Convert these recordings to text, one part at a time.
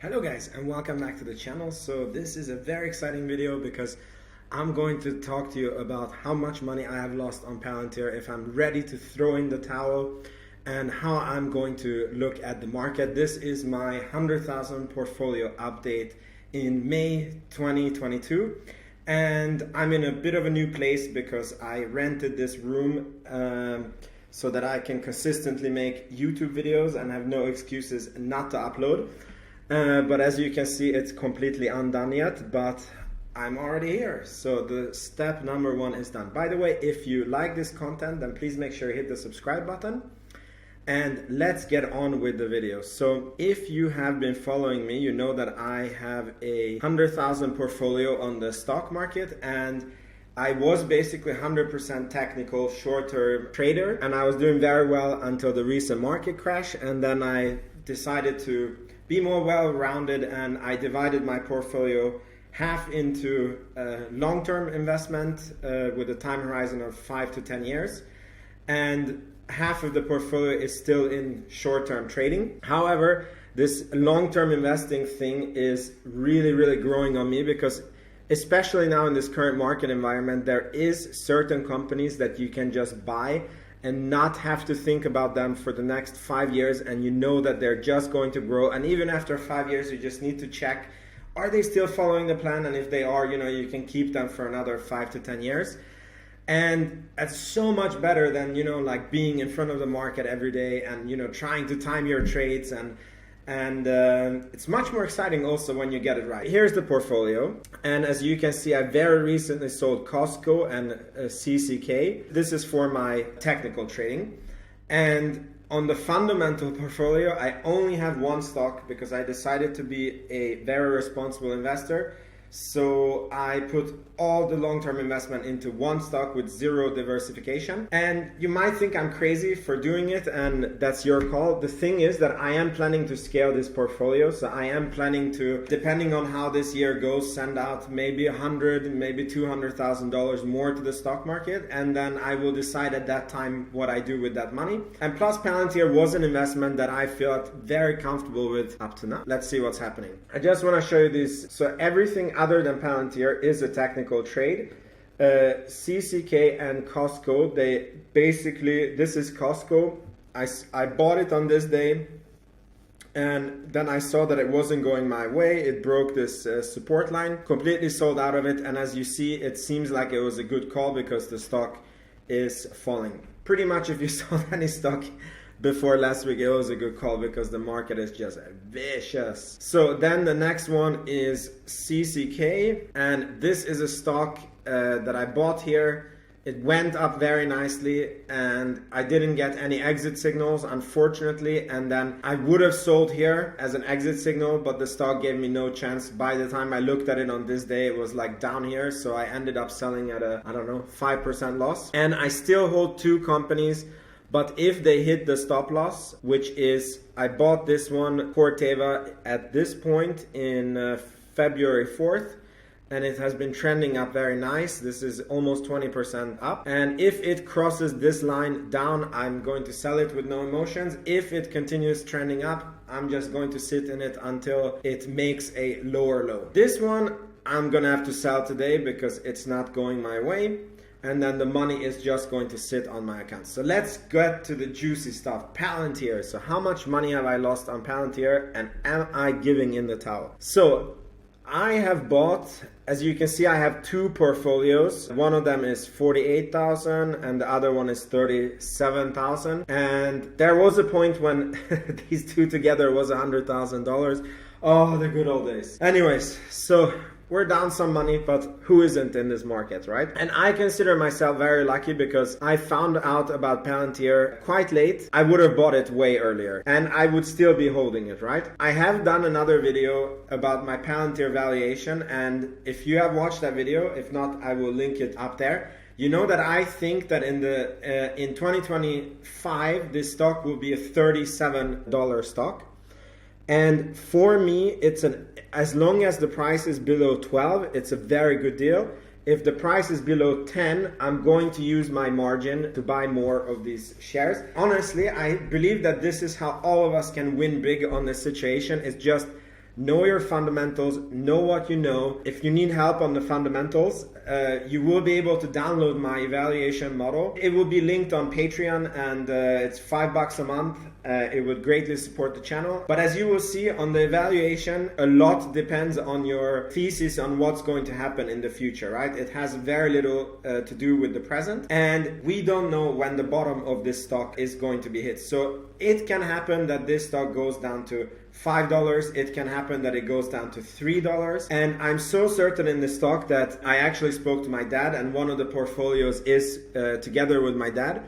Hello guys and welcome back to the channel. So this is a very exciting video because I'm going to talk to you about how much money I have lost on Palantir, if I'm ready to throw in the towel, and how I'm going to look at the market. This is my 100,000 portfolio update in May 2022, and I'm in a bit of a new place because I rented this room so that I can consistently make YouTube videos and have no excuses not to upload. But as you can see, it's completely undone yet, but I'm already here. So the step number one is done. By the way, if you like this content, then please make sure you hit the subscribe button and let's get on with the video. So if you have been following me, you know that I have a 100,000 portfolio on the stock market, and I was basically 100% technical short-term trader, and I was doing very well until the recent market crash, and then I decided to be more well-rounded, and I divided my portfolio half into long-term investment with a time horizon of 5 to 10 years, and half of the portfolio is still in short-term trading. However, this long-term investing thing is really growing on me because especially now in this current market environment, there is certain companies that you can just buy and not have to think about them for the next 5 years, and you know that they're just going to grow. And even after 5 years, you just need to check, are they still following the plan? And if they are, you can keep them for another 5 to 10 years. And it's so much better than, like being in front of the market every day and, trying to time your trades. And it's much more exciting also when you get it right. Here's the portfolio, and as you can see, I very recently sold Costco and CCK. This is for my technical trading, and on the fundamental portfolio I only have one stock because I decided to be a very responsible investor. So I put all the long-term investment into one stock with zero diversification. And you might think I'm crazy for doing it, and that's your call. The thing is that I am planning to scale this portfolio. So I am planning to, depending on how this year goes, send out maybe $100,000, maybe $200,000 more to the stock market. And then I will decide at that time what I do with that money. And plus, Palantir was an investment that I felt very comfortable with up to now. Let's see what's happening. I just want to show you this. So everything other than Palantir is a technical trade. CCK and Costco, they basically, this is Costco. I bought it on this day, and then I saw that it wasn't going my way. It broke this support line, completely sold out of it, and as you see, it seems like it was a good call because the stock is falling. Pretty much if you sold any stock before last week, it was a good call because the market is just vicious. So then the next one is CCK, and this is a stock that I bought here. It went up very nicely, and I didn't get any exit signals, unfortunately, and then I would have sold here as an exit signal, but the stock gave me no chance. By the time I looked at it on this day, it was like down here, so I ended up selling at a, 5% loss. And I still hold two companies, but if they hit the stop loss, which is, I bought this one, Corteva, at this point in February 4th, and it has been trending up very nice. This is almost 20% up. And if it crosses this line down, I'm going to sell it with no emotions. If it continues trending up, I'm just going to sit in it until it makes a lower low. This one, I'm gonna have to sell today because it's not going my way. And then the money is just going to sit on my account. So let's get to the juicy stuff. Palantir. So how much money have I lost on Palantir, and am I giving in the towel? So I have bought, as you can see, I have two portfolios. One of them is 48,000 and the other one is 37,000. And there was a point when these two together was $100,000. Oh, the good old days. Anyways, so we're down some money, but who isn't in this market, right? And I consider myself very lucky because I found out about Palantir quite late. I would have bought it way earlier and I would still be holding it, right? I have done another video about my Palantir valuation, and if you have watched that video, if not, I will link it up there. You know that I think that in 2025, this stock will be a $37 stock. And for me, as long as the price is below 12, it's a very good deal. If the price is below 10, I'm going to use my margin to buy more of these shares. Honestly, I believe that this is how all of us can win big on this situation. It's just know your fundamentals, know what you know. If you need help on the fundamentals, you will be able to download my evaluation model. It will be linked on Patreon, and it's $5 a month. It would greatly support the channel. But as you will see on the evaluation, a lot depends on your thesis on what's going to happen in the future, right? It has very little to do with the present, and we don't know when the bottom of this stock is going to be hit. So it can happen that this stock goes down to $5. It can happen that it goes down to $3. And I'm so certain in this stock that I actually spoke to my dad, and one of the portfolios is together with my dad,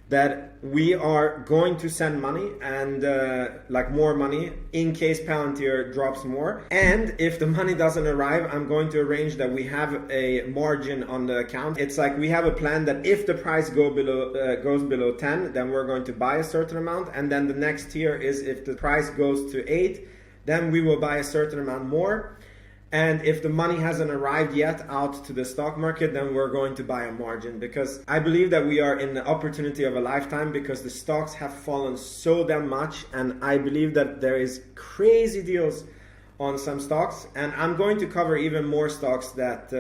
that we are going to send money and like more money in case Palantir drops more. And if the money doesn't arrive, I'm going to arrange that we have a margin on the account. It's like we have a plan that if the price goes below 10, then we're going to buy a certain amount. And then the next tier is if the price goes to 8, then we will buy a certain amount more. And if the money hasn't arrived yet out to the stock market, then we're going to buy a margin, because I believe that we are in the opportunity of a lifetime, because the stocks have fallen so damn much, and I believe that there is crazy deals on some stocks, and I'm going to cover even more stocks that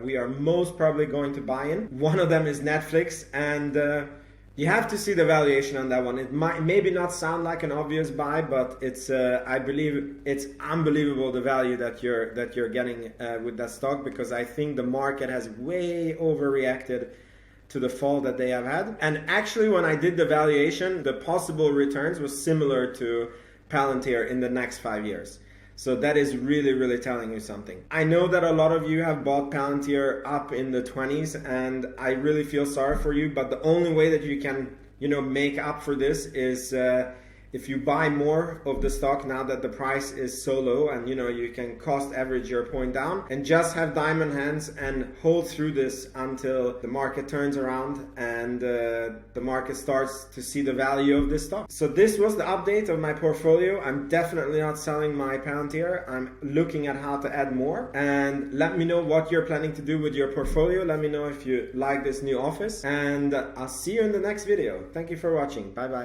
we are most probably going to buy in. One of them is Netflix, and you have to see the valuation on that one. It might maybe not sound like an obvious buy, but it's I believe it's unbelievable the value that you're getting with that stock, because I think the market has way overreacted to the fall that they have had. And actually, when I did the valuation, the possible returns was similar to Palantir in the next 5 years. So that is really, really telling you something. I know that a lot of you have bought Palantir up in the 20s, and I really feel sorry for you, but the only way that you can, make up for this is if you buy more of the stock now that the price is so low, and you can cost average your point down, and just have diamond hands and hold through this until the market turns around and the market starts to see the value of this stock. So this was the update of my portfolio. I'm definitely not selling my Palantir. I'm looking at how to add more, and let me know what you're planning to do with your portfolio. Let me know if you like this new office, and I'll see you in the next video. Thank you for watching. Bye bye.